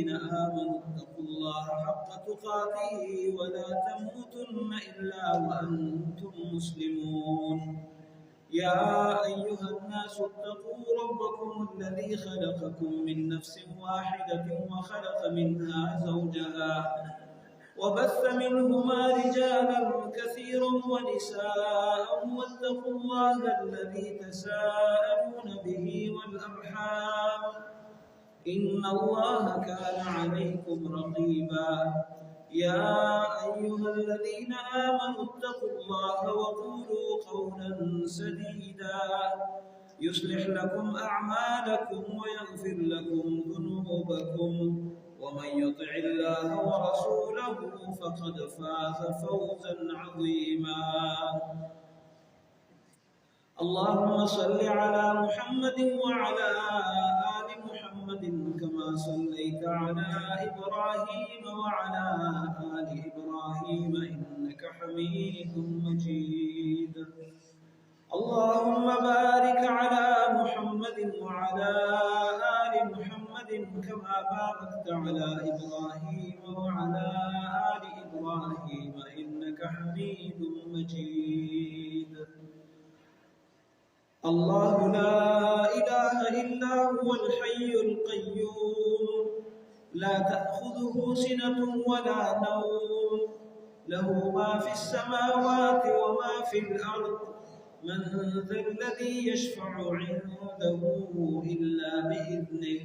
الذين آمنوا اتقوا الله حق تقاته ولا تموتن إلا وأنتم مسلمون يا أيها الناس اتقوا ربكم الذي خلقكم من نفس واحدة وخلق منها زوجها وبث منهما رجالا كثيرا ونساء واتقوا الله الذي تساءلون به والأرحام إن الله كان عليكم رقيبا يا أيها الذين آمنوا اتقوا الله وقولوا قولا سديدا يصلح لكم أعمالكم ويغفر لكم ذنوبكم ومن يطع الله ورسوله فقد فاز فوزا عظيما اللهم صل على محمد وعلى آل محمد كما صليت على إبراهيم وعلى آل إبراهيم إنك حميد مجيد اللهم بارك على محمد وعلى آل محمد كما باركت على إبراهيم وعلى آل إبراهيم إنك حميد مجيد الله لا إله إلا هو الحي القيوم لا تأخذه سنة ولا نوم له ما في السماوات وما في الأرض من ذا الذي يشفع عنده إلا بإذنه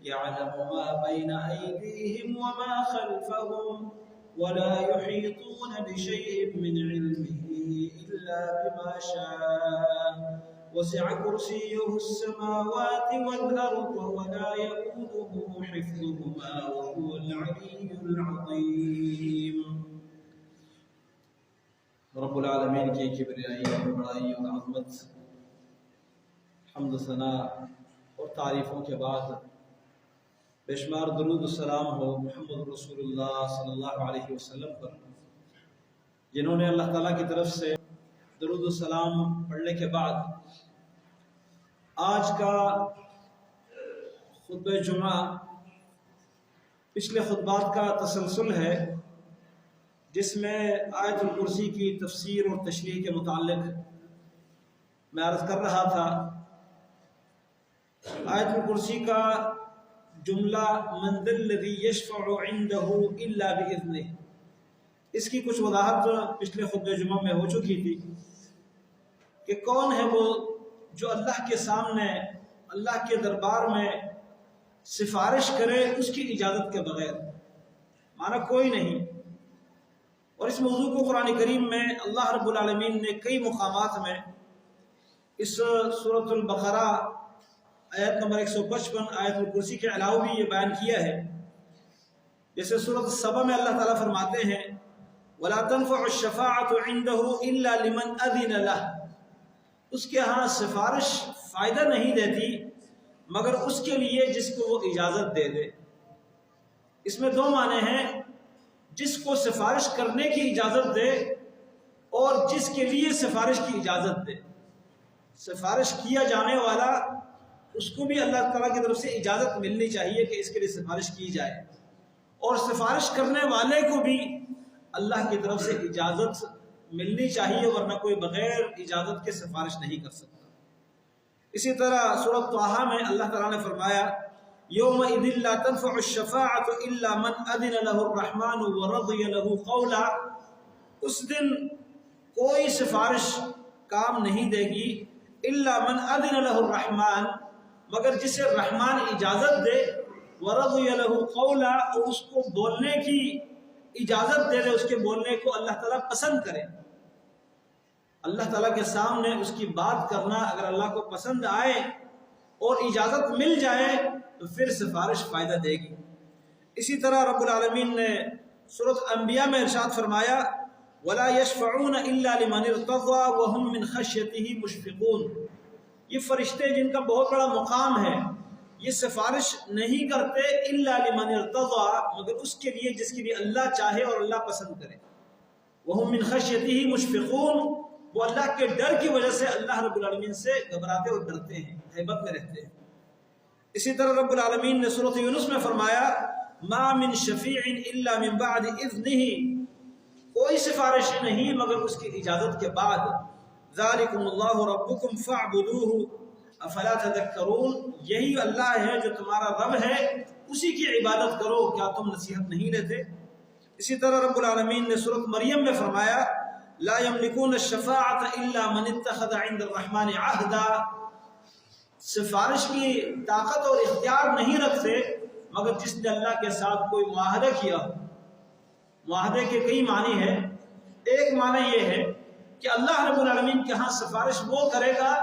يعلم ما بين أيديهم وما خلفهم ولا يحيطون بشيء من علمه إلا بما شاء وسع كرسيه السماوات والأرض ولا يؤوده حفظهما وهو العلي العظيم رب العالمین کی کبریائی اور بڑائی اور عظمت حمد و ثنا اور تعریفوں کے بعد بے شمار درود و سلام ہو محمد رسول اللہ صلی اللہ علیہ وسلم پر، جنہوں نے اللہ تعالیٰ کی طرف سے درود و سلام پڑھنے کے بعد آج کا خطبہ جمعہ پچھلے خطبات کا تسلسل ہے، جس میں آیت الکرسی کی تفسیر اور تشریح کے متعلق میں عرض کر رہا تھا۔ آیت الکرسی کا جملہ من ذا الذی یشفع عنده الا باذنہ، اس کی کچھ وضاحت پچھلے خطبہ جمعہ میں ہو چکی تھی کہ کون ہے وہ جو اللہ کے سامنے اللہ کے دربار میں سفارش کرے اس کی اجازت کے بغیر، مانا کوئی نہیں۔ اور اس موضوع کو قرآن کریم میں اللہ رب العالمین نے کئی مقامات میں اس سورۃ البقرہ آیت نمبر 155 آیت الکرسی کے علاوہ بھی یہ بیان کیا ہے۔ جیسے سورۃ السبا میں اللہ تعالیٰ فرماتے ہیں وَلَا تَنْفَعُ الشَّفَاعَةُ عِنْدَهُ إِلَّا لِمَنْ أَذِنَ لَهُ، اس کے ہاں سفارش فائدہ نہیں دیتی مگر اس کے لیے جس کو وہ اجازت دے دے۔ اس میں دو معنی ہیں، جس کو سفارش کرنے کی اجازت دے اور جس کے لیے سفارش کی اجازت دے۔ سفارش کیا جانے والا اس کو بھی اللہ تعالیٰ کی طرف سے اجازت ملنی چاہیے کہ اس کے لیے سفارش کی جائے، اور سفارش کرنے والے کو بھی اللہ کی طرف سے اجازت ملنی چاہیے، ورنہ کوئی بغیر اجازت کے سفارش نہیں کر سکتا۔ اسی طرح سورۃ طٰہٰ میں اللہ تعالیٰ نے فرمایا یومئذ لا تنفع الشفاعۃ الا من اذن له الرحمن ورضی له قولا، اس دن کوئی سفارش کام نہیں دے گی الا من اذن له الرحمن، مگر جسے رحمان اجازت دے، ورضی له قولا، اور اس کو بولنے کی اجازت دے دے، اس کے بولنے کو اللہ تعالیٰ پسند کرے۔ اللہ تعالیٰ کے سامنے اس کی بات کرنا اگر اللہ کو پسند آئے اور اجازت مل جائے تو پھر سفارش فائدہ دے گی۔ اسی طرح رب العالمین نے سورۃ انبیاء میں ارشاد فرمایا وَلَا يَشْفَعُونَ إِلَّا لِمَنِ ارْتَضَىٰ وَهُمْ مِنْ خَشْيَتِهِ مُشْفِقُونَ، یہ فرشتے جن کا بہت بڑا مقام ہے، یہ سفارش نہیں کرتے الا لمن ارتضیٰ، مگر اس کے لیے جس کے لیے اللہ چاہے اور اللہ پسند کرے۔ وَهُمْ مِنْ خَشْيَتِهِ مُشْفِقُونَ، وہ اللہ کے ڈر کی وجہ سے اللہ رب العالمین سے گھبراتے اور ڈرتے ہیں، ہیبت میں رہتے ہیں۔ اسی طرح رب العالمین نے سورۃ یونس میں فرمایا ما من شفیع الا من بعد اذنہ، کوئی سفارش نہیں مگر اس کی اجازت کے بعد. ذالکم اللہ ربکم فاعبدوہ افلا تذکرون، یہی اللہ ہے جو تمہارا رب ہے، اسی کی عبادت کرو، کیا تم نصیحت نہیں لیتے؟ اسی طرح رب العالمین نے سورۃ مریم میں فرمایا لا یملکون الشفاعۃ الا من اتخذ عند الرحمن عہدا، سفارش کی طاقت اور اختیار نہیں رکھتے مگر جس نے اللہ کے ساتھ کوئی معاہدہ کیا ہو. معاہدے کے کئی معنی ہیں. ایک معنی یہ ہے کہ اللہ رب العالمین کے ہاں سفارش وہ کرے گا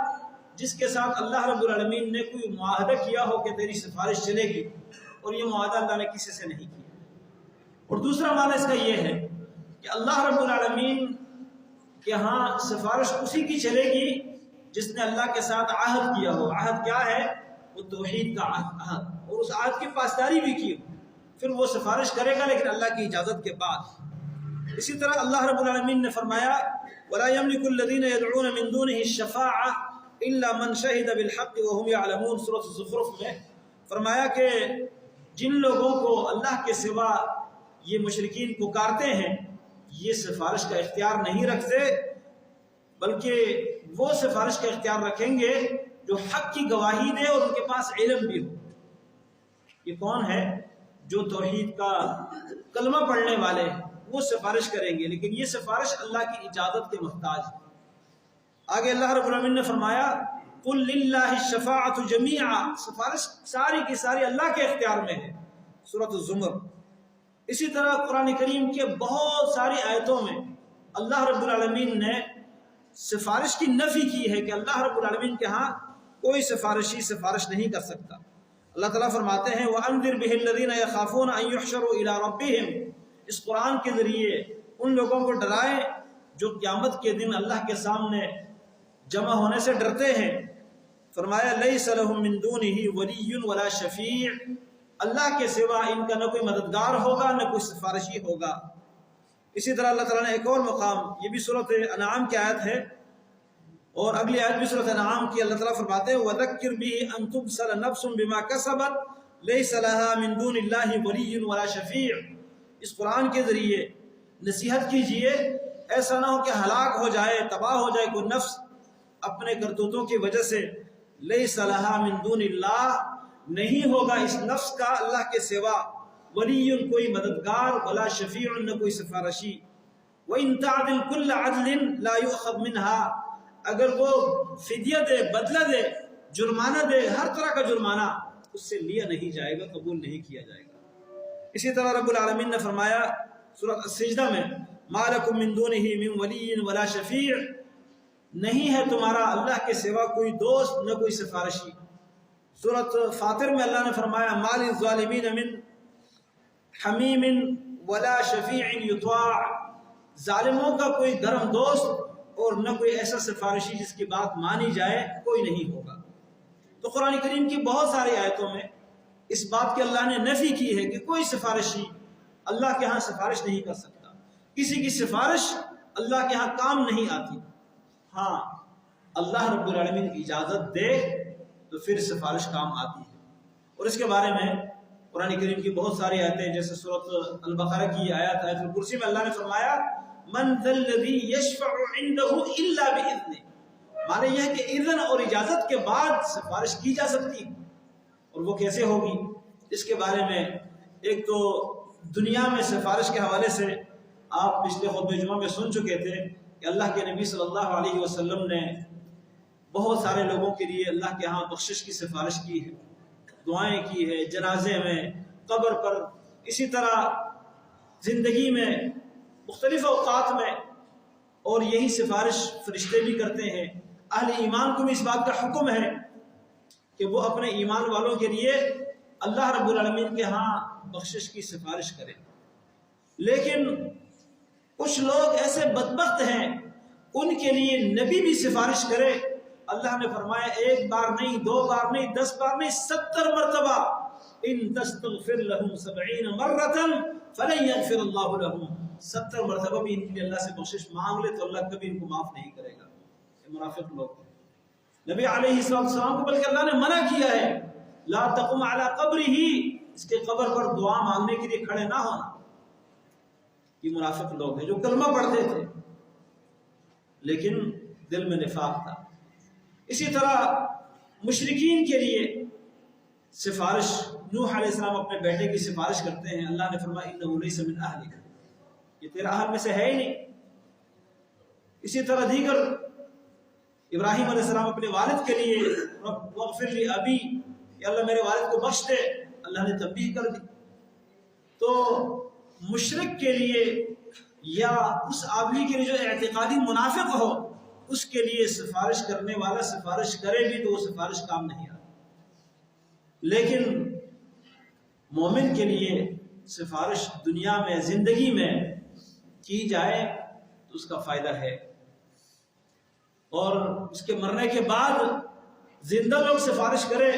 جس کے ساتھ اللہ رب العالمین نے کوئی معاہدہ کیا ہو کہ تیری سفارش چلے گی، اور یہ معاہدہ اللہ نے کسی سے نہیں کیا. اور دوسرا معنی اس کا یہ ہے کہ اللہ رب العالمین کے ہاں سفارش اسی کی چلے گی جس نے اللہ کے ساتھ عہد کیا ہو. عہد کیا ہے؟ وہ توحید کا عہد، اور اس عہد کی پاسداری بھی کی ہو، پھر وہ سفارش کرے گا لیکن اللہ کی اجازت کے بعد. اسی طرح اللہ رب العالمین نے فرمایا وَلَا يَمْلِكُ الَّذِينَ يَدْعُونَ مِن دُونِهِ الشَّفَاعَةَ إِلَّا مَنْ شَهِدَ بِالْحَقِّ وَهُمْ يَعْلَمُونَ. سورۃ الزخرف میں فرمایا کہ جن لوگوں کو اللہ کے سوا یہ مشرکین پکارتے ہیں یہ سفارش کا اختیار نہیں رکھتے، بلکہ وہ سفارش کا اختیار رکھیں گے جو حق کی گواہی دے اور ان کے پاس علم بھی ہو. یہ کون ہے؟ جو توحید کا کلمہ پڑھنے والے ہیں، وہ سفارش کریں گے، لیکن یہ سفارش اللہ کی اجازت کے محتاج ہے. آگے اللہ رب العالمین نے فرمایا قُلْ لِلَّهِ الشَّفَاعَةُ جَمِيعًا، سفارش ساری کی ساری اللہ کے اختیار میں ہے. سورۃ الزمر. اسی طرح قرآن کریم کے بہت ساری آیتوں میں اللہ رب العالمین نے سفارش کی نفی کی ہے کہ اللہ رب العالمین کے ہاں کوئی سفارشی سفارش نہیں کر سکتا. اللہ تعالیٰ فرماتے ہیں وَأَنذِرْ بِهِ الَّذِينَ يَخَافُونَ أَن يُحْشَرُوا إِلَىٰ رَبِّهِمْ، اس قرآن کے ذریعے ان لوگوں کو ڈرائیں جو قیامت کے دن اللہ کے سامنے جمع ہونے سے ڈرتے ہیں. فرمایا لَيْسَ لَهُم مِّن دُونِهِ وَلِيٌّ وَلَا شَفِيعٌ، اللہ کے سوا ان کا نہ کوئی مددگار ہوگا نہ کوئی سفارشی ہوگا. اسی طرح اللہ تعالیٰ نے ایک اور مقام، یہ بھی سورۃ انعام کی آیت ہے اور اگلی آیت بھی سورۃ انعام کی، اللہ تعالیٰ فرماتے ہیں وَذَكِّرْ بِهِ أَن تُبْصَرَ نَفْسٌ بِمَا كَسَبَتْ لَيْسَ لَهَا مِن دُونِ اللَّهِ وَلِيٌّ وَلَا شَفِيعٌ. اس قرآن کے ذریعے نصیحت کیجئے، ایسا نہ ہو کہ ہلاک ہو جائے، تباہ ہو جائے کوئی نفس اپنے کرتوتوں کی وجہ سے. لَيْسَ لَهَا مِن دُونِ اللَّهِ، نہیں ہوگا اس نفس کا اللہ کے سوا ولی کوئی مددگار، ولا شفیع نہ کوئی سفارشی. وَإِن تَعْدِلْ كُلَّ عَدْلٍ لَا يُؤْخَذْ مِنْهَا، اگر وہ فدیہ دے، بدلہ دے، جرمانہ دے، ہر طرح کا جرمانہ، اس سے لیا نہیں جائے گا، قبول نہیں کیا جائے گا. اسی طرح رب العالمین نے فرمایا سورۃ السجدہ میں مَا لَكُم مِّن دُونِهِ مِن وَلِيٍّ وَلَا شَفِيعٍ، نہیں ہے تمہارا اللہ کے سوا کوئی دوست نہ کوئی سفارشی. سورۃ فاطر میں اللہ نے فرمایا مَا لِلظَّالِمِينَ مِن حَمِيمٍ وَلَا شَفِيعٍ يُطَاعُ، ظالموں کا کوئی گرم دوست اور نہ کوئی ایسا سفارشی جس کی بات مانی جائے کوئی نہیں ہوگا. تو قرآن کریم کی بہت ساری آیتوں میں اس بات کی اللہ نے نفی کی ہے کہ کوئی سفارشی اللہ کے ہاں سفارش نہیں کر سکتا، کسی کی سفارش اللہ کے ہاں کام نہیں آتی. ہاں اللہ رب العالمین اجازت دے تو پھر سفارش کام آتی ہے. اور اس کے بارے میں قرآن کریم کی بہت ساری آیتیں، جیسے سورۃ البقرہ کی آیت آیت الکرسی میں اللہ نے فرمایا من ذا الذی یشفع عنده الا باذنہ، معنی یہ ہے کہ اذن اور اجازت کے بعد سفارش کی جا سکتی ہے. اور وہ کیسے ہوگی اس کے بارے میں ایک تو دنیا میں سفارش کے حوالے سے آپ پچھلے خطبہ جمعہ میں سن چکے تھے کہ اللہ کے نبی صلی اللہ علیہ وسلم نے بہت سارے لوگوں کے لیے اللہ کے ہاں بخشش کی سفارش کی ہے، دعائیں کی ہے، جنازے میں، قبر پر، اسی طرح زندگی میں مختلف اوقات میں. اور یہی سفارش فرشتے بھی کرتے ہیں. اہل ایمان کو بھی اس بات کا حکم ہے کہ وہ اپنے ایمان والوں کے لیے اللہ رب العالمین کے ہاں بخشش کی سفارش کریں. لیکن کچھ لوگ ایسے بدبخت ہیں ان کے لیے نبی بھی سفارش کرے. اللہ نے فرمایا ایک بار نہیں، دو بار نہیں، 10 بار نہیں، 70 مرتبہ ان تستغفر لهم 70 مرة فلن يغفر الله لهم، 70 مرتبہ بھی ان کے لیے اللہ سے بخشش مانگ لے تو اللہ کبھی ان کو معاف نہیں کرے گا. یہ منافق لوگ نبی علیہ السلام کو بلکہ اللہ نے منع کیا ہے لا تقم علی قبرہ، اس کے قبر پر دعا مانگنے کے لیے کھڑے نہ ہونا، یہ منافق لوگ ہیں جو کلمہ پڑھتے تھے لیکن دل میں نفاق تھا۔ اسی طرح مشرکین کے لیے سفارش، نوح علیہ السلام اپنے بیٹے کی سفارش کرتے ہیں، اللہ نے فرمایا انہ لیس من اہلک، یہ تیرا اہل میں سے ہے ہی نہیں۔ اسی طرح دیگر ابراہیم علیہ السلام اپنے والد کے لیے رب واغفر لی ابی، کہ اللہ میرے والد کو بخش دے، اللہ نے تنبیہ کر دی۔ تو مشرک کے لیے یا اس آدمی کے لیے جو اعتقادی منافق ہو، اس کے لیے سفارش کرنے والا سفارش کرے بھی تو وہ سفارش کام نہیں آتی، لیکن مومن کے لیے سفارش دنیا میں زندگی میں کی جائے تو اس کا فائدہ ہے، اور اس کے مرنے کے بعد زندہ لوگ سفارش کرے،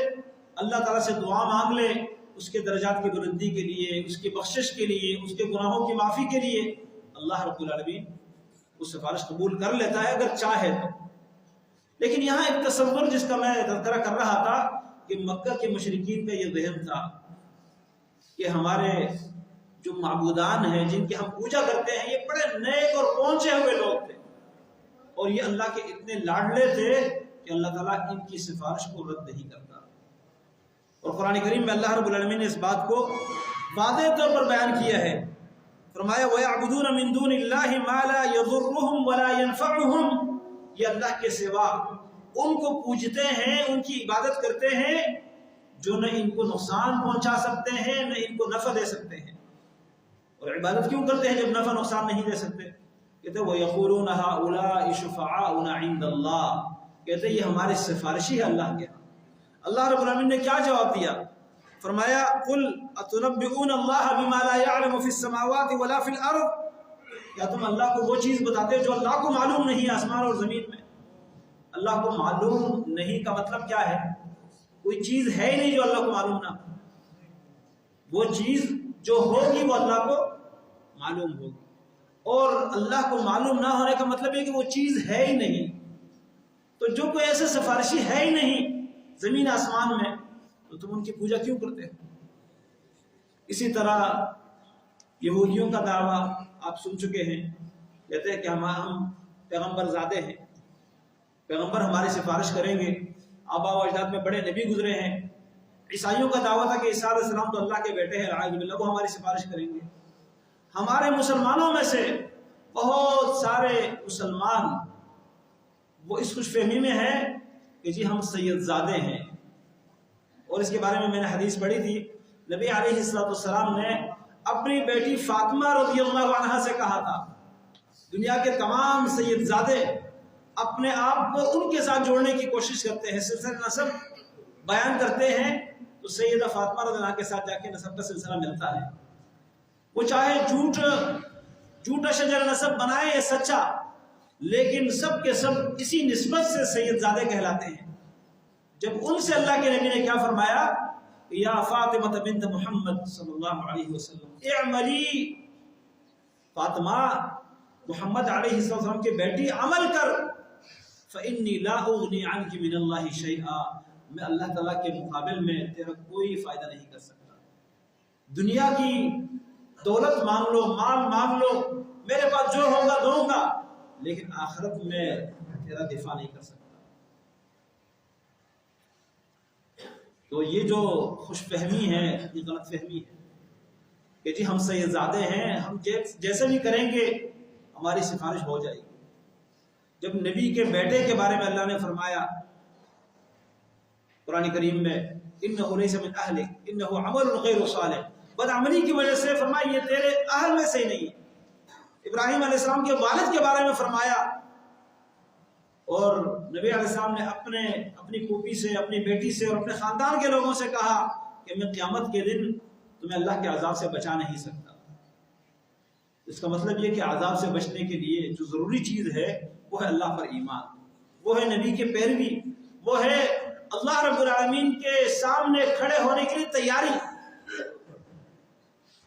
اللہ تعالیٰ سے دعا مانگ لے اس کے درجات کی بلندی کے لیے، اس کی بخشش کے لیے، اس کے گناہوں کی معافی کے لیے، اللہ رب العالمین اس سفارش قبول کر لیتا ہے اگر چاہے تو۔ لیکن یہاں ایک تصور جس کا میں تذکرہ کر رہا تھا کہ مکہ کے مشرکین کا یہ ذہن تھا کہ ہمارے جو معبودان ہیں جن کی ہم پوجا کرتے ہیں یہ بڑے نیک اور پہنچے ہوئے لوگ تھے، اور یہ اللہ کے اتنے لاڈلے تھے کہ اللہ تعالیٰ ان کی سفارش کو رد نہیں کرتا۔ اور قرآن کریم میں اللہ رب العالمین نے اس بات کو واضح طور پر بیان کیا ہے، فرمایا وَيَعْبُدُونَ مِن دُونِ اللَّهِ مَا لَا يَضُرُّهُمْ وَلَا يَنفَعُهُمْ، یہ اللہ کے سوا ان کو پوجتے ہیں، ان کی عبادت کرتے ہیں جو نہ ان کو نقصان پہنچا سکتے ہیں نہ ان کو نفع دے سکتے ہیں۔ اور عبادت کیوں کرتے ہیں جب نفع نقصان نہیں دے سکتے؟ کہتے ہیں وَيَقُولُونَ هَؤُلَاءِ شُفَعَاؤُنَا عِندَ اللَّهِ، کہتے ہیں یہ ہمارے سفارشی ہے اللہ کے ہاں۔ اللہ رب العالمین نے کیا جواب دیا؟ فرمایا قُلْ أَتُنَبِّئُونَ اللَّهَ بِمَا لَا يَعْلَمُ فِي السَّمَاوَاتِ وَلَا فِي الْأَرْضِ، کیا تم اللہ کو وہ چیز بتاتے جو اللہ کو معلوم نہیں آسمان اور زمین میں؟ اللہ کو معلوم نہیں کا مطلب کیا ہے؟ کوئی چیز ہے ہی نہیں جو اللہ کو معلوم نہ ہو، وہ چیز جو ہوگی وہ اللہ کو معلوم ہوگی، اور اللہ کو معلوم نہ ہونے کا مطلب ہے کہ وہ چیز ہے ہی نہیں۔ تو جو کوئی ایسے سفارشی ہے ہی نہیں زمین آسمان میں تو تم ان کی پوجا کیوں کرتے ہو؟ اسی طرح یہودیوں کا دعویٰ آپ سن چکے ہیں، کہتے ہیں کہ ہم پیغمبر زادے ہیں، پیغمبر ہماری سفارش کریں گے، آباء و اجداد میں بڑے نبی گزرے ہیں۔ عیسائیوں کا دعویٰ تھا کہ عیسیٰ علیہ السلام تو اللہ کے بیٹے ہیں، اعوذ باللہ، وہ ہماری سفارش کریں گے۔ ہمارے مسلمانوں میں سے بہت سارے مسلمان وہ اس خوش فہمی میں ہیں کہ جی ہم سید زادے ہیں، اور اس کے بارے میں نے حدیث پڑھی تھی، نبی علیہ السلام نے اپنی بیٹی فاطمہ رضی اللہ عنہا سے کہا تھا دنیا کے تمام سید زادے اپنے آپ کو ان کے ساتھ جوڑنے کی کوشش کرتے ہیں، سلسلہ نسب بیان کرتے ہیں تو سیدہ فاطمہ رضی اللہ عنہا کے ساتھ جا کے نسب کا سلسلہ ملتا ہے۔ وہ چاہے جھوٹا شجر نسب بنائے یا سچا، لیکن سب کے سب اسی نسبت سے سید زادے کہلاتے ہیں۔ جب ان سے اللہ کے نبی نے کیا فرمایا، یا فاطمہ بنت محمد صلی اللہ علیہ وسلم اعملی، فاطمہ محمد علیہ السلام کے بیٹی عمل کر، فإنی لا اغنی عنک من اللہ شیئا، میں اللہ تعالیٰ کے مقابل میں تیرا کوئی فائدہ نہیں کر سکتا۔ دنیا کی دولت مانگ لو، مال مانگ لو، میرے پاس جو ہوگا دوں گا، لیکن آخرت میں تیرا دفاع نہیں کر سکتا۔ تو یہ جو خوش فہمی ہے یہ غلط فہمی ہے کہ جی ہم سید زادے ہیں، ہم جیسے بھی کریں گے ہماری سفارش ہو جائے گی۔ جب نبی کے بیٹے کے بارے میں اللہ نے فرمایا قرآن کریم میں انہ لیس من اہلک انہ عمل غیر صالح، بدعملی کی وجہ سے فرمایا یہ تیرے اہل میں سے ہی نہیں ہے۔ ابراہیم علیہ السلام کے والد کے بارے میں فرمایا، اور نبی علیہ السلام نے اپنی پھوپھی سے، اپنی بیٹی سے اور اپنے خاندان کے لوگوں سے کہا کہ میں قیامت کے دن تمہیں اللہ کے عذاب سے بچا نہیں سکتا۔ اس کا مطلب یہ کہ عذاب سے بچنے کے لیے جو ضروری چیز ہے وہ ہے اللہ پر ایمان، وہ ہے نبی کے پیروی، وہ ہے اللہ رب العالمین کے سامنے کھڑے ہونے کے لیے تیاری۔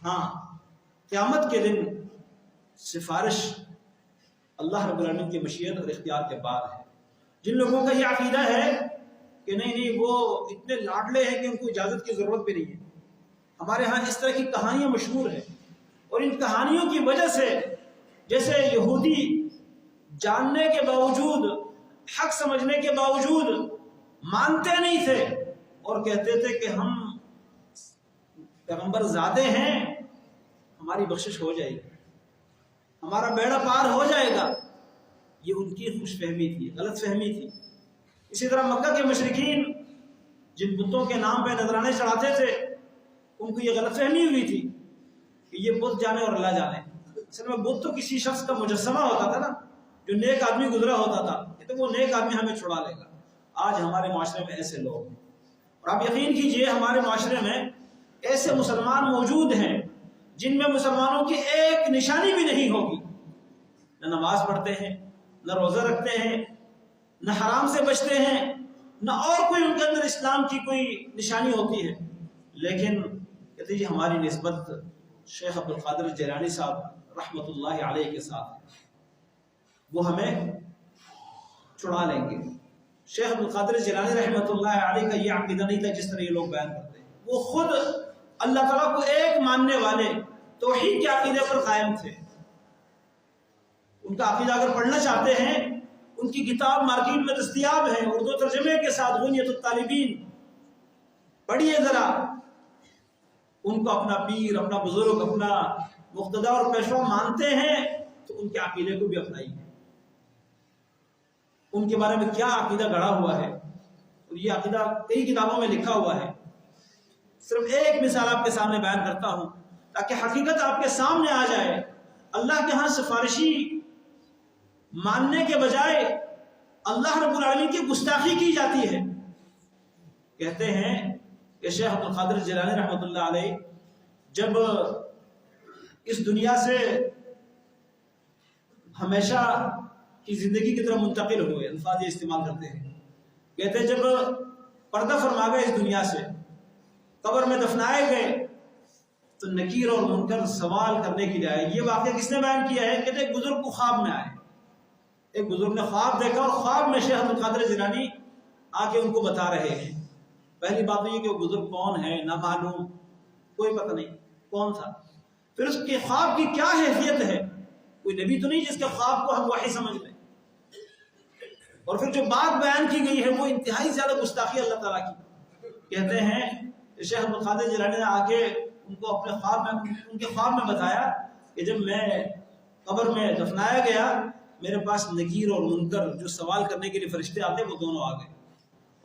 ہاں، قیامت کے دن سفارش اللہ رب العالمین کی مشیت اور اختیار کے بعد ہے۔ جن لوگوں کا یہ عقیدہ ہے کہ نہیں وہ اتنے لاڈلے ہیں کہ ان کو اجازت کی ضرورت بھی نہیں ہے، ہمارے ہاں اس طرح کی کہانیاں مشہور ہیں، اور ان کہانیوں کی وجہ سے جیسے یہودی جاننے کے باوجود، حق سمجھنے کے باوجود مانتے نہیں تھے اور کہتے تھے کہ ہم پیغمبر زادے ہیں، ہماری بخشش ہو جائے گی، ہمارا بیڑا پار ہو جائے گا، یہ ان کی خوش فہمی تھی، غلط فہمی تھی۔ اسی طرح مکہ کے مشرکین جن بتوں کے نام پہ نذرانے چڑھاتے تھے، ان کو یہ غلط فہمی ہوئی تھی کہ یہ بت جانے اور اللہ جانے۔ اصل میں بت تو کسی شخص کا مجسمہ ہوتا تھا نا، جو نیک آدمی گزرا ہوتا تھا، تو وہ نیک آدمی ہمیں چھڑا لے گا۔ آج ہمارے معاشرے میں ایسے لوگ ہیں، اور آپ یقین کیجئے ہمارے معاشرے میں ایسے مسلمان موجود ہیں جن میں مسلمانوں کی ایک نشانی بھی نہیں ہوگی، نہ نماز پڑھتے ہیں، نہ روزہ رکھتے ہیں، نہ حرام سے بچتے ہیں، نہ اور کوئی ان کے اندر اسلام کی کوئی نشانی ہوتی ہے، لیکن کہتے جی ہماری نسبت شیخ عبد القادر جیلانی صاحب رحمۃ اللہ علیہ کے ساتھ، وہ ہمیں چھڑا لیں گے۔ شیخ عبد القادر جیلانی رحمۃ اللہ علیہ کا یہ عقیدہ نہیں تھا جس طرح یہ لوگ بیان کرتے ہیں۔ وہ خود اللہ تعالیٰ کو ایک ماننے والے توحید کے عقیدے پر قائم تھے۔ ان کا عقیدہ اگر پڑھنا چاہتے ہیں، ان کی کتاب مارکیٹ میں دستیاب ہے اردو ترجمے کے ساتھ، غنیۃ الطالبین، پڑھیے ذرا۔ ان کو اپنا پیر، اپنا بزرگ، اپنا مقتدا اور پیشوا مانتے ہیں تو ان کے عقیدے کو بھی اپنائیے۔ ان کے بارے میں کیا عقیدہ گڑھا ہوا ہے، اور یہ عقیدہ کئی کتابوں میں لکھا ہوا ہے۔ صرف ایک مثال آپ کے سامنے بیان کرتا ہوں تاکہ حقیقت آپ کے سامنے آ جائے۔ اللہ کے ہاں سفارشی ماننے کے بجائے اللہ رب العالمین کی گستاخی کی جاتی ہے۔ کہتے ہیں کہ شیخ عبد القادر جیلانی رحمۃ اللہ علیہ جب اس دنیا سے ہمیشہ کی زندگی کی طرف منتقل ہوئے، الفاظ یہ استعمال کرتے ہیں، کہتے ہیں جب پردہ فرما گئے اس دنیا سے، قبر میں دفنائے گئے، تو نکیر اور منکر سوال کرنے کے لیے آئے۔ یہ واقعہ کس نے بیان کیا ہے؟ کہتے ہیں ایک بزرگ کو خواب میں آئے، ایک بزرگ نے خواب دیکھا اور خواب میں شیخ عبد القادر جیلانی آ کے ان کو بتا رہے ہیں۔ پہلی بات تو یہ کہ وہ بزرگ کون ہے، نہ معلوم، کوئی پتہ نہیں کون تھا۔ پھر اس کے خواب کی کیا حیثیت ہے، کوئی نبی تو نہیں جس کے خواب کو ہم وحی سمجھ لیں۔ اور پھر جو بات بیان کی گئی ہے وہ انتہائی زیادہ گستاخی اللہ تعالیٰ کی۔ کہتے ہیں شیخ عبد القادر جیلانی نے آ کے ان کو اپنے ان کے خواب میں بتایا کہ جب میں قبر میں دفنایا گیا، میرے پاس نکیر اور منکر جو سوال کرنے کے لیے فرشتے آتے وہ دونوں آ گئے،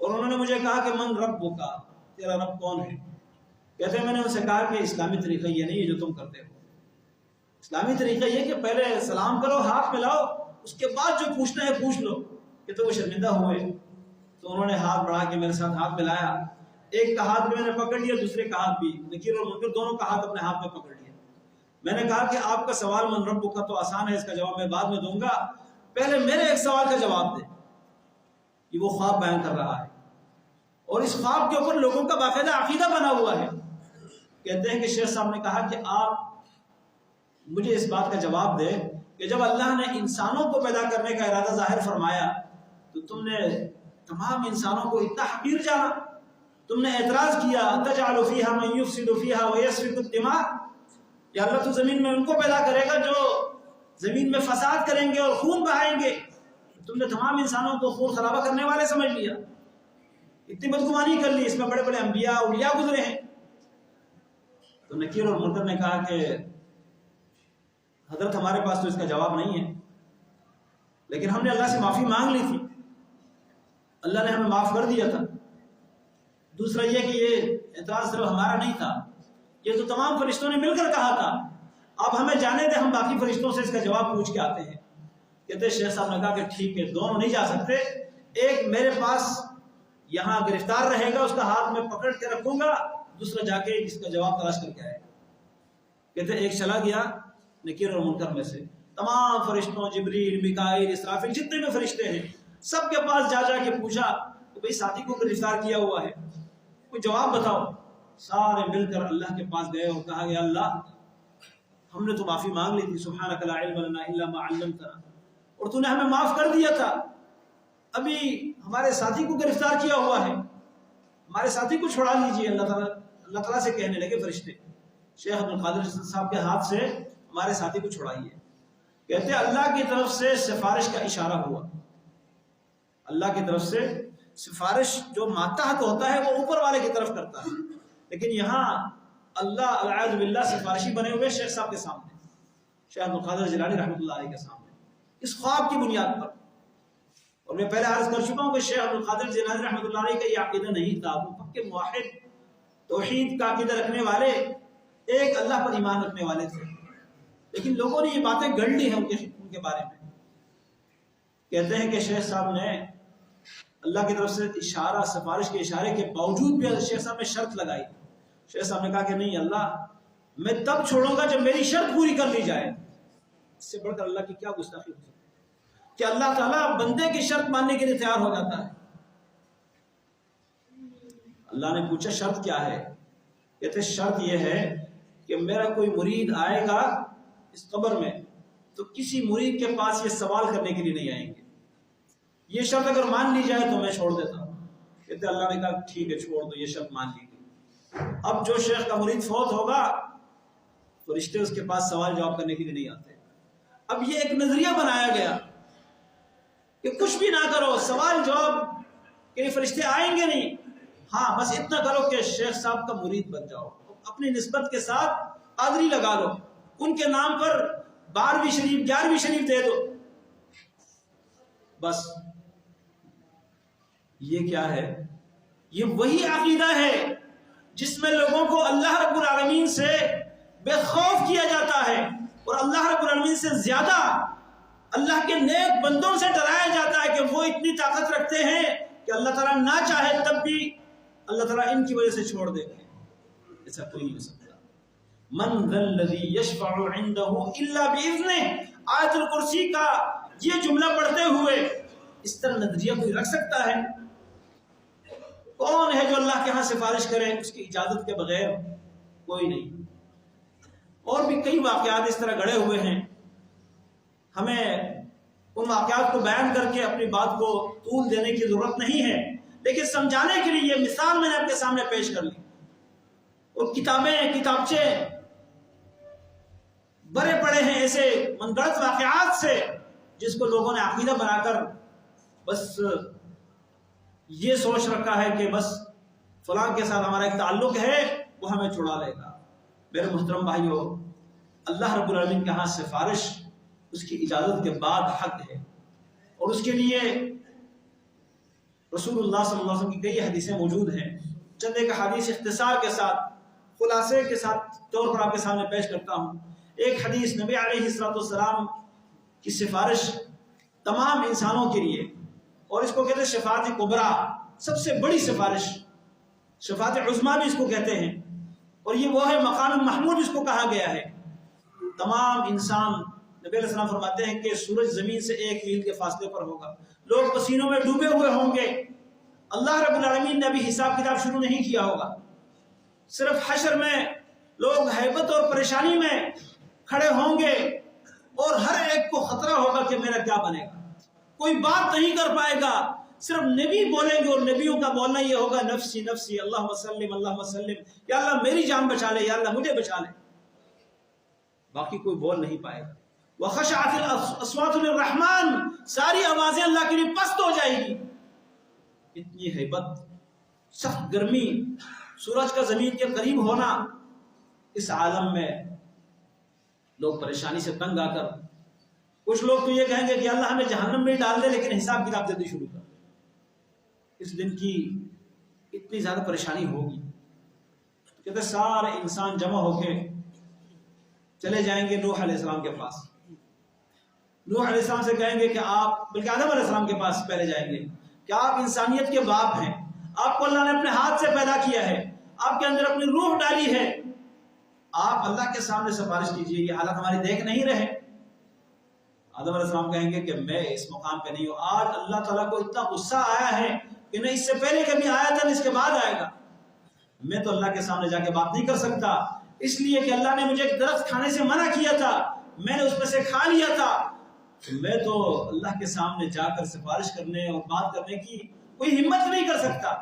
اور انہوں نے مجھے کہا کہ من رب کا، تیرا رب کون ہے؟ کہتے ہیں میں نے ان سے کہا کہ اسلامی طریقہ یہ نہیں ہے جو تم کرتے ہو۔ اسلامی طریقہ یہ کہ پہلے سلام کرو، ہاتھ ملاؤ، اس کے بعد جو پوچھنا ہے پوچھ لو۔ کہ تو وہ شرمندہ ہوئے تو انہوں نے ہاتھ بڑھا کے میرے ساتھ ہاتھ ملایا، ایک کا ہاتھ بھی میں نے پکڑ لیا، دوسرے کا ہاتھ بھی، نکیر اور منکر دونوں کا ہاتھ اپنے ہاتھ میں پکڑ لیا۔ میں نے کہا کہ آپ کا سوال من رب کا تو آسان ہے، اس کا جواب میں بعد میں دوں گا، پہلے میرے ایک سوال کا جواب دیں۔ یہ وہ خواب بیان کر رہا ہے، اور اس خواب کے اوپر لوگوں کا باقاعدہ عقیدہ بنا ہوا ہے۔ کہتے ہیں کہ شیخ صاحب نے کہا کہ آپ مجھے اس بات کا جواب دے کہ جب اللہ نے انسانوں کو پیدا کرنے کا ارادہ ظاہر فرمایا تو تم نے تمام انسانوں کو اتنا حقیر جانا، تم نے اعتراض کیا تجعل فیہا من یفسد فیہا ویسفک الدماء، یا اللہ تو زمین میں ان کو پیدا کرے گا جو زمین میں فساد کریں گے اور خون بہائیں گے، تم نے تمام انسانوں کو خون خرابہ کرنے والے سمجھ لیا، اتنی بدگمانی کر لی، اس میں بڑے بڑے انبیاء اولیاء گزرے ہیں۔ تو نکیر اور منکر نے کہا کہ حضرت ہمارے پاس تو اس کا جواب نہیں ہے، لیکن ہم نے اللہ سے معافی مانگ لی تھی، اللہ نے ہمیں معاف کر دیا تھا۔ دوسرا یہ کہ یہ اعتراض صرف ہمارا نہیں تھا، یہ تو تمام فرشتوں نے مل کر کہا تھا، اب ہمیں جانے دیں، ہم باقی فرشتوں سے اس کا جواب پوچھ کے آتے ہیں۔ کہتے شیخ صاحب نے کہا کہ ٹھیک ہے، دونوں نہیں جا سکتے، ایک میرے پاس یہاں گرفتار رہے گا، اس کا ہاتھ میں پکڑ کے رکھوں گا، دوسرا جا کے اس کا جواب تلاش کر کے آئے گا۔ کہتے ایک چلا گیا نکیر اور منکر میں سے، تمام فرشتوں، جبریل، میکائیل، اسرافیل، جتنے بھی فرشتے ہیں، سب کے پاس جا کے پوچھا کہ بھئی ساتھی کو گرفتار کیا ہوا ہے، کوئی جواب بتاؤ۔ سارے مل کر اللہ کے پاس گئے اور کہا کہ اللہ ہم نے تو معافی مانگ لی تھی، سبحانک لا علم لنا الا ما علمتنا، اور تو نے ہمیں معاف کر دیا تھا، ابھی ہمارے ساتھی کو گرفتار کیا ہوا ہے، ہمارے ساتھی کو چھڑا لیجئے۔ اللہ اللہ تعالیٰ سے کہنے لگے فرشتے شیخ عبد القادر صاحب کے ہاتھ سے ہمارے ساتھی کو چھڑائیے. کہتے اللہ کی طرف سے سفارش کا اشارہ ہوا. اللہ کی طرف سے سفارش جو ماتحت ہوتا ہے وہ اوپر والے کی طرف کرتا ہے، لیکن یہاں اللہ العیاذ باللہ سفارشی بنے ہوئے شیخ صاحب کے سامنے، شیخ عبد القادر جیلانی رحمۃ اللہ علیہ کے سامنے، اس خواب کی بنیاد پر. اور میں پہلے عرض کر چکا ہوں کہ شیخ عبد القادر جیلانی رحمۃ اللہ علیہ کا یہ عقیدہ نہیں تھا. وہ پکے موحد توحید کا عقیدہ رکھنے والے، ایک اللہ پر ایمان رکھنے والے تھے، لیکن لوگوں نے یہ باتیں گڑھ لی ہیں ان کے بارے میں. کہتے ہیں کہ شیخ صاحب نے اللہ کی طرف سے اشارہ، سفارش کے اشارے کے باوجود بھی شیخ صاحب نے شرط لگائی. شیخ صاحب نے کہا کہ نہیں اللہ، میں تب چھوڑوں گا جب میری شرط پوری کر لی جائے. اس سے بڑھ کر اللہ کی کیا گستاخی ہو سکتی کہ اللہ تعالیٰ بندے کی شرط ماننے کے لیے تیار ہو جاتا ہے. اللہ نے پوچھا شرط کیا ہے؟ کہتے شرط یہ ہے کہ میرا کوئی مرید آئے گا اس قبر میں تو کسی مرید کے پاس یہ سوال کرنے کے لیے نہیں آئیں گے. یہ شرط اگر مان لی جائے تو میں چھوڑ دیتا ہوں. کہتے اللہ نے کہا ٹھیک ہے چھوڑ دو، یہ شرط مان لی گئی. اب جو شیخ کا مرید فوت ہوگا فرشتے اس کے پاس سوال جواب کرنے کے لیے نہیں آتے. اب یہ ایک نظریہ بنایا گیا کہ کچھ بھی نہ کرو، سوال جواب کے فرشتے آئیں گے نہیں، ہاں بس اتنا کرو کہ شیخ صاحب کا مرید بن جاؤ، اپنی نسبت کے ساتھ قادری لگا لو، ان کے نام پر 12ویں شریف 11ویں شریف دے دو. بس یہ کیا ہے؟ یہ وہی عقیدہ ہے جس میں لوگوں کو اللہ رب العالمین سے بے خوف کیا جاتا ہے، اور اللہ رب العالمین سے زیادہ اللہ کے نیک بندوں سے ڈرایا جاتا ہے کہ وہ اتنی طاقت رکھتے ہیں کہ اللہ تعالیٰ نہ چاہے تب بھی اللہ تعالیٰ ان کی وجہ سے چھوڑ دیں گے. ایسا کوئی نہیں ہو سکتا. من ذا الذی یشفع عنده الا باذنہ، آیت الکرسی کا یہ جملہ پڑھتے ہوئے اس طرح نظریہ کوئی رکھ سکتا ہے؟ کون ہے جو اللہ کے ہاں سفارش کرے اس کی اجازت کے بغیر؟ کوئی نہیں. اور بھی کئی واقعات اس طرح گڑے ہوئے ہیں. ہمیں ان واقعات کو بیان کر کے اپنی بات کو طول دینے کی ضرورت نہیں ہے، لیکن سمجھانے کے لیے یہ مثال میں نے آپ کے سامنے پیش کر لی. اور کتابیں کتابچے بڑے پڑے ہیں ایسے من گھڑت واقعات سے جس کو لوگوں نے عقیدہ بنا کر بس یہ سوچ رکھا ہے کہ بس فلاں کے ساتھ ہمارا ایک تعلق ہے وہ ہمیں چھڑا لے گا. میرے محترم بھائیو، اللہ رب العالمین کے ہاں سفارش اس کی اجازت کے بعد حق ہے، اور اس کے لیے رسول اللہ صلی اللہ علیہ وسلم کی کئی حدیثیں موجود ہیں. چند ایک حدیث اختصار کے ساتھ خلاصے کے ساتھ طور پر آپ کے سامنے پیش کرتا ہوں. ایک حدیث نبی علیہ السلام کی سفارش تمام انسانوں کے لیے، اور اس کو کہتے ہیں شفاعت کبریٰ، سب سے بڑی سفارش. شفاعت عظمیٰ بھی اس کو کہتے ہیں، اور یہ وہ ہے مقام محمود جس کو کہا گیا ہے. تمام انسان، نبی علیہ السلام فرماتے ہیں کہ سورج زمین سے 1 میل کے فاصلے پر ہوگا، لوگ پسینوں میں ڈوبے ہوئے ہوں گے. اللہ رب العالمین نے ابھی حساب کتاب شروع نہیں کیا ہوگا. صرف حشر میں لوگ ہیبت اور پریشانی میں کھڑے ہوں گے، اور ہر ایک کو خطرہ ہوگا کہ میرا کیا بنے گا. کوئی بات نہیں کر پائے گا، صرف نبی بولیں گے، اور نبیوں کا بولنا یہ ہوگا نفسی نفسی، اللہم سلم اللہم سلم، یا اللہ میری جان بچا لے، یا اللہ مجھے بچا لے. باقی کوئی بول نہیں پائے گا. وَخَشَعَتِ الْأَصْوَاتُ لِلرَّحْمَنِ، ساری آوازیں اللہ کے لیے پست ہو جائے گی. اتنی ہیبت، سخت گرمی، سورج کا زمین کے قریب ہونا. اس عالم میں لوگ پریشانی سے تنگ آ کر، کچھ لوگ تو یہ کہیں گے کہ اللہ ہمیں جہنم میں ڈال دے لیکن حساب کتاب جلدی شروع کر. اس دن کی اتنی زیادہ پریشانی ہوگی. کہتے سارے انسان جمع ہو کے چلے جائیں گے نوح علیہ السلام کے پاس. نوح علیہ السلام سے کہیں گے کہ آپ، بلکہ آدم علیہ السلام کے پاس پہلے جائیں گے کہ آپ انسانیت کے باپ ہیں، آپ کو اللہ نے اپنے ہاتھ سے پیدا کیا ہے، آپ کے اندر اپنی روح ڈالی ہے، آپ اللہ کے سامنے سفارش کیجئے، یہ حالت ہماری دیکھ نہیں رہے. آدم علیہ السلام کہیں گے کہ میں اس مقام پہ نہیں ہوں. آج اللہ تعالیٰ کو اتنا غصہ آیا ہے کہ نہ اس سے پہلے کبھی آیا تھا نہ اس کے بعد آئے گا. میں تو اللہ کے سامنے جا کے بات نہیں کر سکتا، اس لیے کہ اللہ نے مجھے ایک درخت کھانے سے منع کیا تھا، میں نے اس میں سے کھا لیا تھا. میں تو اللہ کے سامنے جا کر سفارش کرنے اور بات کرنے کی کوئی ہمت نہیں کر سکتا.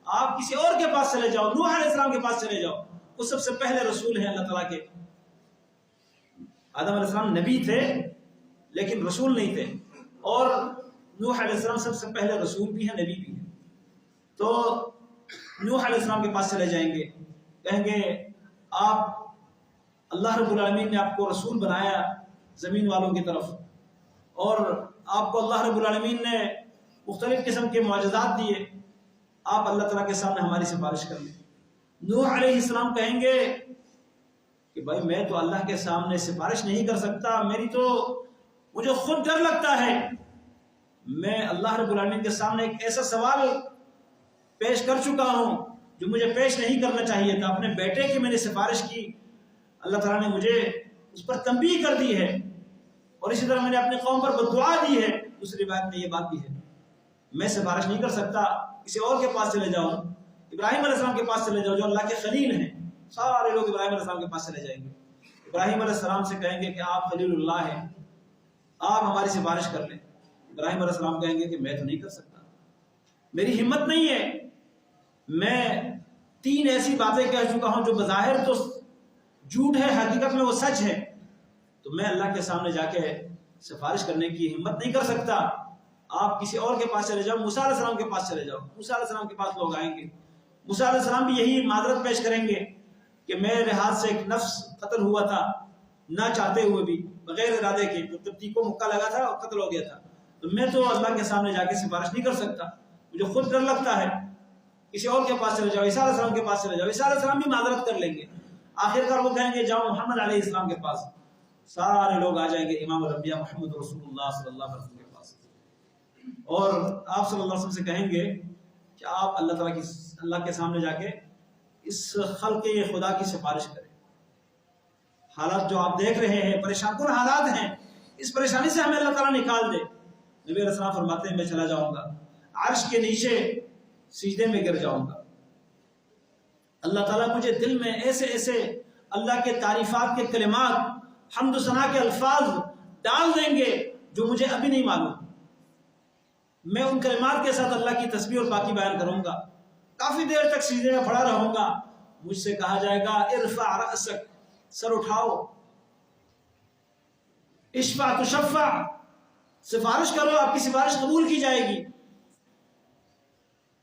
آپ کسی اور کے پاس چلے جاؤ، نوح علیہ السلام کے پاس چلے جاؤ، وہ سب سے پہلے رسول ہیں اللہ تعالیٰ کے۔ آدم علیہ السلام نبی تھے لیکن رسول نہیں تھے، اور نوح علیہ السلام سب سے پہلے رسول بھی ہیں، نبی بھی ہیں۔ تو نوح علیہ السلام کے پاس چلے جائیں گے، کہیں گے آپ اللہ رب العالمین نے آپ کو رسول بنایا زمین والوں کی طرف، اور آپ کو اللہ رب العالمین نے مختلف قسم کے معجزات دیے، آپ اللہ تعالیٰ کے سامنے ہماری سفارش کر لیں۔ نوح علیہ السلام کہیں گے کہ بھائی میں تو اللہ کے سامنے سفارش نہیں کر سکتا، مجھے خود ڈر لگتا ہے، میں اللہ رب العالمین کے سامنے ایک ایسا سوال پیش کر چکا ہوں جو مجھے پیش نہیں کرنا چاہیے تھا۔ اپنے بیٹے کی میں نے سفارش کی، اللہ تعالیٰ نے مجھے اس پر تنبیہ کر دی ہے، اور اسی طرح میں نے اپنے قوم پر بددعا دی ہے۔ دوسری بات میں یہ بات بھی ہے، میں سفارش نہیں کر سکتا، کسی اور کے پاس چلے جاؤں، ابراہیم علیہ السلام کے پاس چلے جاؤ جو اللہ کے خلیل ہیں۔ سارے لوگ ابراہیم علیہ السلام کے پاس چلے جائیں گے، ابراہیم علیہ السلام سے کہیں گے کہ آپ خلیل اللہ ہیں، آپ ہماری سفارش کر لیں۔ ابراہیم علیہ السلام کہیں گے کہ میں تو نہیں کر سکتا، میری ہمت نہیں ہے، میں 3 ایسی باتیں کہہ چکا ہوں جو بظاہر تو جھوٹ ہے، حقیقت میں وہ سچ ہے، تو میں اللہ کے سامنے جا کے سفارش کرنے کی ہمت نہیں کر سکتا، آپ کسی اور کے پاس چلے جاؤ، موسیٰ علیہ السلام کے پاس چلے جاؤ۔ موسیٰ علیہ السلام کے پاس لوگ آئیں گے، موسیٰ علیہ السلام بھی یہی معذرت پیش کریں گے کہ میرے ہاتھ سے ایک نفس قتل ہوا تھا، نہ چاہتے ہوئے بھی، بغیر ارادے کے، جب تیکو مکہ لگا تھا اور قتل ہو گیا تھا، تو میں تو اللہ کے سامنے جا کے سفارش نہیں کر سکتا، مجھے خود ڈر لگتا ہے، کسی اور کے پاس چلے جاؤ، عیسیٰ علیہ السلام کے پاس چلے جاؤ۔ عیسیٰ علیہ السلام بھی معذرت کر لیں گے، آخر کار وہ کہیں گے جاؤ محمد علیہ السلام کے پاس، سارے لوگ آ جائیں گے امام الانبیاء محمد رسول اللہ صلی اللہ علیہ وسلم کے پاس، اور آپ صلی اللہ علیہ وسلم سے کہیں گے کہ آپ اللہ کے سامنے جا کے اس خلق خدا کی سفارش کریں۔ حالات جو آپ دیکھ رہے ہیں پریشان کن حالات ہیں، اس پریشانی سے ہمیں اللہ تعالیٰ نکال دے۔ نبی علیہ السلام فرماتے ہیں میں چلا جاؤں گا، عرش کے نیچے سجدے میں گر جاؤں گا، اللہ تعالیٰ مجھے دل میں ایسے ایسے اللہ کے تعریفات کے کلمات، حمد و ثنا کے الفاظ ڈال دیں گے جو مجھے ابھی نہیں معلوم، میں ان کلمات کے ساتھ اللہ کی تسبیح اور پاکی بیان کروں گا، کافی دیر تک سجدے میں پڑا رہوں گا، مجھ سے کہا جائے گا ارفع رأسک، سر اٹھاؤ، اشفع تشفع، سفارش کرو آپ کی سفارش قبول کی جائے گی،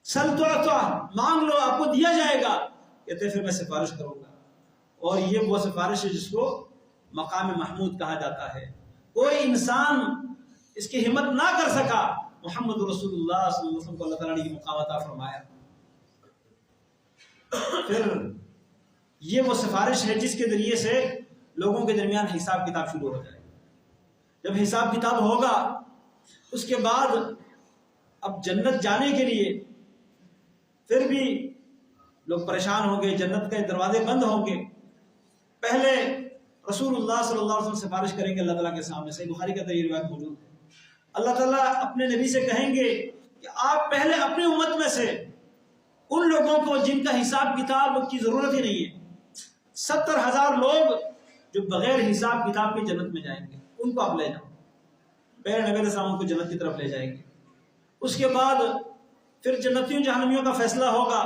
سل تعطى، مانگ لو آپ کو دیا جائے گا، کہتے پھر میں سفارش کروں گا، اور یہ وہ سفارش ہے جس کو مقام محمود کہا جاتا ہے، کوئی انسان اس کی ہمت نہ کر سکا، محمد رسول اللہ صلی اللہ علیہ وسلم کو اللہ تعالیٰ نے یہ مقام عطا فرمایا۔ پھر یہ وہ سفارش ہے جس کے ذریعے سے لوگوں کے درمیان حساب کتاب شروع ہو جائے، جب حساب کتاب ہوگا اس کے بعد اب جنت جانے کے لیے پھر بھی لوگ پریشان ہوں گے، جنت کے دروازے بند ہوں گے، پہلے رسول اللہ صلی اللہ علیہ وسلم سفارش کریں گے اللہ تعالیٰ کے سامنے، صحیح بخاری کا یہ روایت موجود ہے، اللہ تعالیٰ اپنے نبی سے کہیں گے کہ آپ پہلے اپنی امت میں سے ان لوگوں کو جن کا حساب کتاب کی ضرورت ہی نہیں ہے، 70,000 لوگ جو بغیر حساب کتاب کے جنت میں جائیں گے، ان کو آپ لے جاؤ، پہلے نبی علیہ السلام کو جنت کی طرف لے جائیں گے، اس کے بعد پھر جنتیوں جہنمیوں کا فیصلہ ہوگا،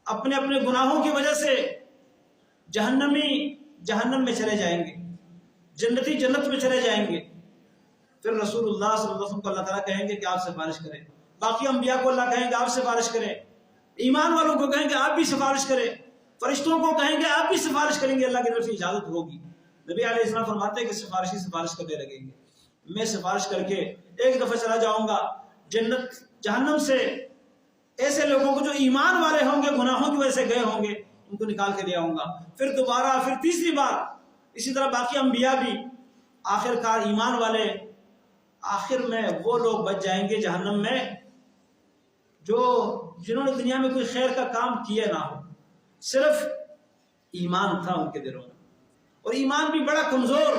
اپنے اپنے گناہوں کی وجہ سے جہنمی جہنم میں چلے جائیں گے، جنتی جنت میں چلے جائیں گے، پھر رسول اللہ صلی اللہ علیہ وسلم کو اللہ تعالیٰ کہیں گے کہ آپ سفارش کریں، باقی انبیاء کو اللہ کہیں گے آپ سفارش کریں، ایمان والوں کو کہیں گے آپ بھی سفارش کریں، فرشتوں کو کہیں گے آپ بھی سفارش کریں گے، اللہ کی طرف سے اجازت ہوگی۔ نبی علیہ السلام فرماتے ہیں کہ سفارشی سفارش کرنے لگیں گے، میں سفارش کر کے ایک دفعہ چلا جاؤں گا جنت جہنم سے، ایسے لوگوں کو جو ایمان والے ہوں گے گناہوں کی وجہ سے گئے ہوں گے ان کو نکال کے لے آؤں گا، پھر دوبارہ پھر تیسری بار اسی طرح باقی انبیاء بھی، آخر کار ایمان والے، آخر میں وہ لوگ بچ جائیں گے جہنم میں جنہوں نے دنیا میں کوئی خیر کا کام کیا نہ ہو، صرف ایمان تھا ان کے دلوں میں، اور ایمان بھی بڑا کمزور،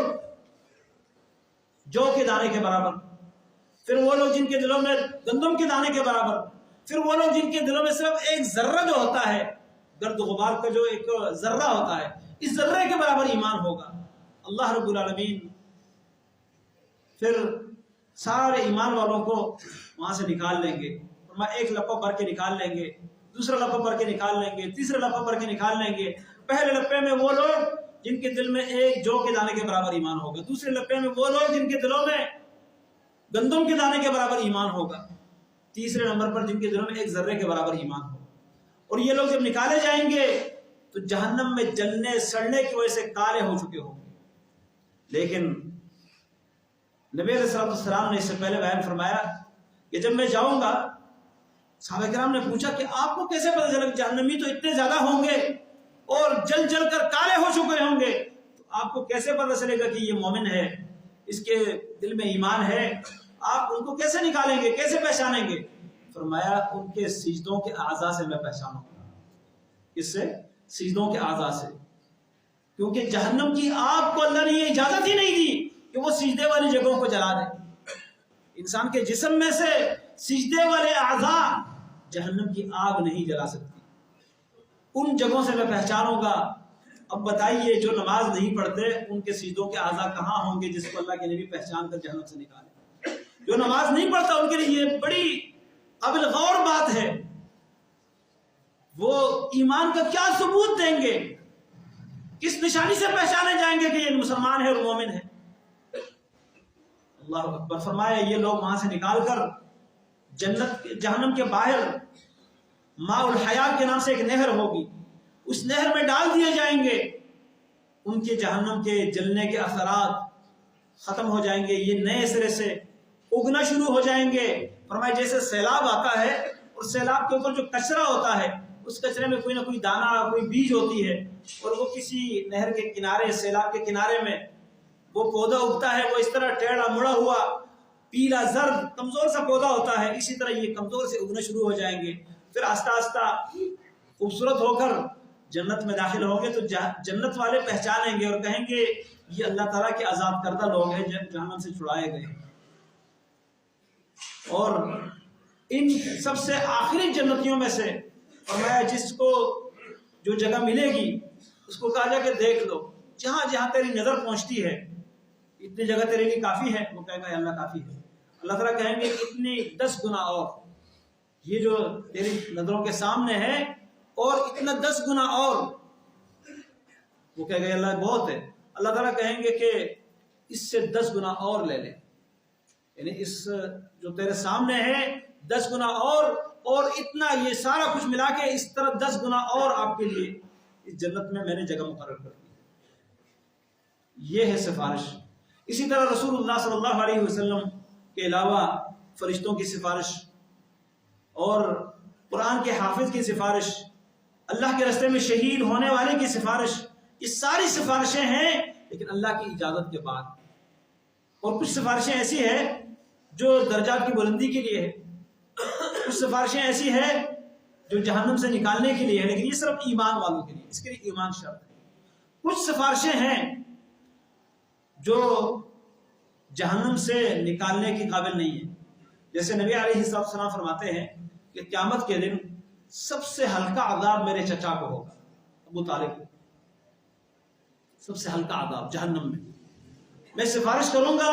جو کے دانے کے برابر، پھر وہ لوگ جن کے دلوں میں گندم کے دانے کے برابر، پھر وہ لوگ جن کے دلوں میں صرف ایک ذرہ جو ہوتا ہے، گرد و غبار کا جو ایک ذرہ ہوتا ہے، اس ذرے کے برابر ایمان ہوگا، اللہ رب العالمین پھر سارے ایمان والوں کو وہاں سے نکال لیں گے، ایک لپا بھر کے نکال لیں گے، دوسرا لپا بھر کے نکال لیں گے، تیسرا لپا بھر کے نکال لیں گے۔ پہلے لپے میں وہ لوگ جن کے دل میں ایک جو کے دانے کے برابر ایمان ہوگا، دوسرے لپے میں وہ لوگ جن کے دلوں میں گندم کے دانے کے برابر ایمان ہوگا، تیسرے نمبر پر جن کے دلوں میں ایک ذرے کے برابر ایمان ہوگا۔ اور یہ لوگ جب نکالے جائیں گے تو جہنم میں جلنے سڑنے کی وجہ سے کالے ہو چکے ہوں گے۔ لیکن نبی علیہ السلام نے اس سے پہلے بیان فرمایا کہ جب میں جاؤں گا، صحابہ کرام نے پوچھا کہ آپ کو کیسے پتہ چلا کہ جہنمی تو اتنے زیادہ ہوں گے اور جل جل کر کالے ہو چکے ہوں گے، تو آپ کو کیسے پتہ چلے گا کہ یہ مومن ہے، اس کے دل میں ایمان ہے؟ آپ ان کو کیسے نکالیں گے، کیسے پہچانیں گے؟ فرمایا ان کے سجدوں کے اعضاء سے میں پہچانوں گا۔ کس سے؟ سجدوں کے اعضاء سے، کیونکہ جہنم کی آگ کو اللہ نے یہ اجازت ہی نہیں دی کہ وہ سجدے والی جگہوں کو جلا دے۔ انسان کے جسم میں سے سجدے والے اعضاء جہنم کی آگ نہیں جلا سکتی، ان جگہوں سے میں پہچانوں گا۔ اب بتائیے جو نماز نہیں پڑھتے ان کے سجدوں کے اعضاء کہاں ہوں گے جس کو اللہ کے نبی پہچان کر جہنم سے نکالے؟ جو نماز نہیں پڑھتا ان کے لیے یہ بڑی قابل غور بات ہے، وہ ایمان کا کیا ثبوت دیں گے؟ کس نشانی سے پہچانے جائیں گے کہ یہ مسلمان ہے اور مومن ہے؟ اللہ اکبر۔ فرمایا یہ لوگ وہاں سے نکال کر جہنم کے باہر ماء الحیات کے نام سے ایک نہر ہوگی، اس نہر میں ڈال دیے جائیں گے، ان کے جہنم کے جلنے کے اثرات ختم ہو جائیں گے، یہ نئے سرے سے اگنا شروع ہو جائیں گے۔ فرمایا جیسے سیلاب آتا ہے اور سیلاب کے اوپر جو کچرا ہوتا ہے اس کچرے میں کوئی نہ کوئی دانہ، کوئی بیج ہوتی ہے، اور وہ کسی نہر کے کنارے، سیلاب کے کنارے میں وہ پودا اگتا ہے، وہ اس طرح ٹیڑھا مڑا ہوا پیلا زرد کمزور سا پودا ہوتا ہے، اسی طرح یہ کمزور سے اگنا شروع ہو جائیں گے، پھر آہستہ آہستہ خوبصورت ہو کر جنت میں داخل ہوں گے۔ تو جنت والے پہچانیں گے اور کہیں گے یہ اللہ تعالیٰ کے عذاب کردہ لوگ ہیں جہنم سے چھڑائے گئے۔ اور ان سب سے آخری جنتیوں میں سے فرمایا جس کو جو جگہ ملے گی اس کو کہا جا کے دیکھ لو، جہاں جہاں تیری نظر پہنچتی ہے اتنی جگہ تیرے لیے کافی ہے؟ وہ کہے گا اللہ کافی ہے۔ اللہ تعالیٰ کہیں گے اتنی 10 گنا اور، یہ جو تیری نظروں کے سامنے ہے اور اتنا 10 گنا اور، وہ کہے گا اللہ بہت ہے۔ اللہ تعالیٰ کہیں گے کہ اس سے 10 گنا اور لے لے، یعنی اس جو تیرے سامنے ہے 10 گنا اور اتنا، یہ سارا کچھ ملا کے اس طرح 10 گنا اور آپ کے لیے اس جنت میں میں نے جگہ مقرر کر دی۔ یہ ہے سفارش۔ اسی طرح رسول اللہ صلی اللہ علیہ وسلم کے علاوہ فرشتوں کی سفارش اور قرآن کے حافظ کی سفارش، اللہ کے راستے میں شہید ہونے والے کی سفارش، یہ ساری سفارشیں ہیں لیکن اللہ کی اجازت کے بعد۔ اور کچھ سفارشیں ایسی ہیں جو درجات کی بلندی کے لیے ہے، کچھ سفارشیں ایسی ہیں جو جہنم سے نکالنے کے لیے ہے، لیکن یہ صرف ایمان والوں کے لیے، اس کے لیے ایمان شرط ہے۔ کچھ سفارشیں ہیں جو جہنم سے نکالنے کی قابل نہیں ہے، جیسے نبی علیہ السلام فرماتے ہیں کہ قیامت کے دن سب سے ہلکا عذاب میرے چچا کو ہوگا، ابو طالب کو، سب سے ہلکا عذاب جہنم میں سفارش کروں گا،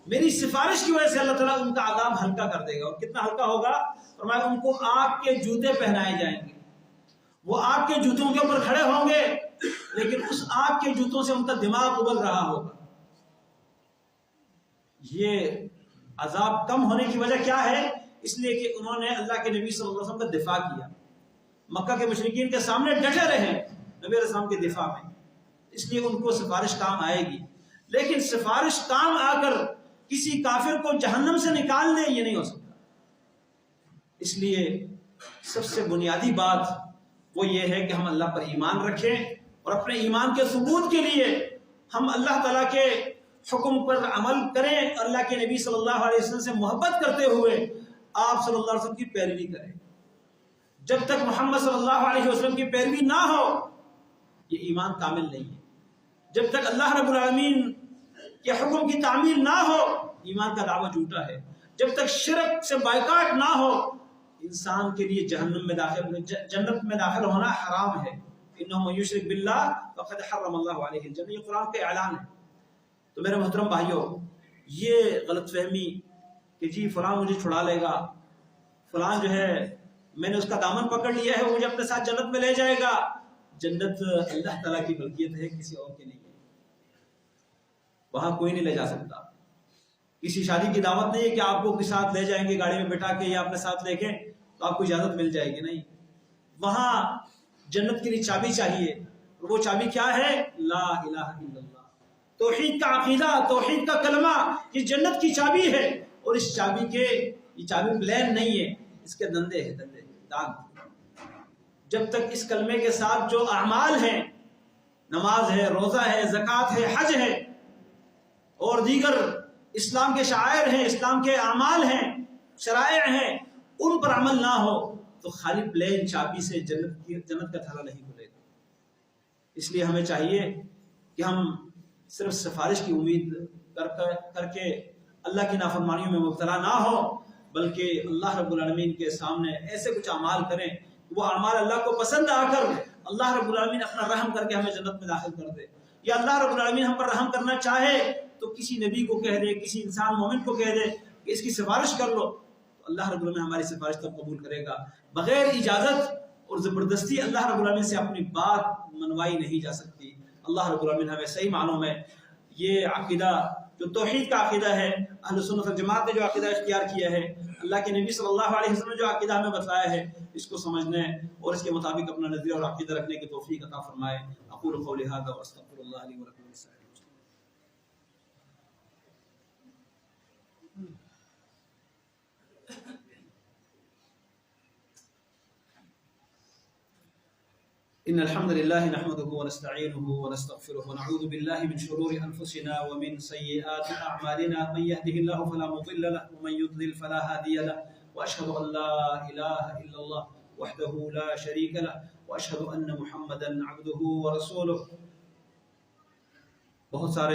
میری سفارش کی وجہ سے اللہ تعالیٰ ان کا عذاب ہلکا کر دے گا۔ اور کتنا ہلکا ہوگا؟ فرمایا ان کو آگ کے جوتے پہنائے جائیں گے، وہ آگ کے جوتوں کے اوپر کھڑے ہوں گے لیکن اس آگ کے جوتوں سے ان کا دماغ ابل رہا ہوگا۔ یہ عذاب کم ہونے کی وجہ کیا ہے؟ اس لیے کہ انہوں نے اللہ کے نبی صلی اللہ علیہ وسلم کا دفاع کیا، مکہ کے مشرکین کے سامنے ڈٹے رہے نبی علیہ السلام کے دفاع میں، اس لیے ان کو سفارش کام آئے گی۔ لیکن سفارش کام آ کر کسی کافر کو جہنم سے نکال دے، یہ نہیں ہو سکتا۔ اس لیے سب سے بنیادی بات وہ یہ ہے کہ ہم اللہ پر ایمان رکھیں اور اپنے ایمان کے ثبوت کے لیے ہم اللہ تعالیٰ کے حکم پر عمل کریں، اللہ کے نبی صلی اللہ علیہ وسلم سے محبت کرتے ہوئے آپ صلی اللہ علیہ وسلم کی پیروی کریں۔ جب تک محمد صلی اللہ علیہ وسلم کی پیروی نہ ہو یہ ایمان کامل نہیں ہے۔ جب تک اللہ رب العالمین کے حکم کی تعمیل نہ ہو ایمان کا دعویٰ جھوٹا ہے۔ جب تک شرک سے بائیکاٹ نہ ہو انسان کے لیے جنت میں داخل ہونا حرام ہے۔ انہ من یشرک باللہ فقد حرم اللہ علیہ الجنہ، یہ قرآن کا اعلان ہے۔ تو میرے محترم بھائیوں، یہ غلط فہمی کہ جی فلاں مجھے چھڑا لے گا، فلاں جو ہے میں نے اس کا دامن پکڑ لیا ہے، وہ مجھے اپنے ساتھ جنت میں لے جائے گا. جنت اللہ تعالیٰ کی ملکیت ہے، کسی اور کی نہیں ہے. وہاں کوئی نہیں لے جا سکتا. کسی شادی کی دعوت نہیں ہے کہ آپ کو کے ساتھ لے جائیں گے گاڑی میں بٹھا کے یا اپنے ساتھ لے کے تو آپ کو اجازت مل جائے گی. نہیں، وہاں جنت کے لیے چابی چاہیے. وہ چابی کیا ہے؟ لا الہ الا اللہ. توحید کا عقیدہ، توحید کا کلمہ، یہ جنت کی چابی ہے. اور اس چابی کے، یہ چابی پلین نہیں ہے، اس کے دندے ہیں، دندے داغ. جب تک اس کلمے کے ساتھ جو اعمال ہیں، نماز ہے، روزہ ہے، زکوٰۃ ہے، حج ہے اور دیگر اسلام کے شعائر ہیں، اسلام کے اعمال ہیں، شرائع ہیں، ان پر عمل نہ ہو تو خالی پلین چابی سے جنت کا تھالا نہیں کھلے گا. اس لیے ہمیں چاہیے کہ ہم صرف سفارش کی امید کر کے اللہ کی نافرمانیوں میں مبتلا نہ ہو، بلکہ اللہ رب العالمین کے سامنے ایسے کچھ اعمال کریں، وہ اعمال اللہ کو پسند آ کر اللہ رب العالمین اپنا رحم کر کے ہمیں جنت میں داخل کر دے. یا اللہ رب العالمین ہم پر رحم کرنا چاہے تو کسی نبی کو کہہ دے، کسی انسان مومن کو کہہ دے کہ اس کی سفارش کر لو، تو اللہ رب العالمین ہماری سفارش تب قبول کرے گا. بغیر اجازت اور زبردستی اللہ رب العالمین سے اپنی بات منوائی نہیں جا سکتی. اللہ رب العالمین ہمیں صحیح معنوں میں یہ عقیدہ جو توحید کا عقیدہ ہے، اہل سنت والجماعت نے جو عقیدہ اختیار کیا ہے، اللہ کے نبی صلی اللہ علیہ وسلم نے جو عقیدہ ہمیں بتایا ہے، اس کو سمجھنے اور اس کے مطابق اپنا نظریہ اور عقیدہ رکھنے کی توفیق عطا فرمائے. اقول قولی ھذا واستغفر اللہ لی ولکم ولسائر المسلمین. إن الحمد لله نحمده ونستعينه ونستغفره ونعوذ بالله من شرور أنفسنا ومن سيئات أعمالنا. من يهده الله فلا مضل له ومن يضلل فلا هادي له. وأشهد أن لا إله إلا الله وحده لا شريك له وأشهد أن محمدا عبده ورسوله. بہت سارے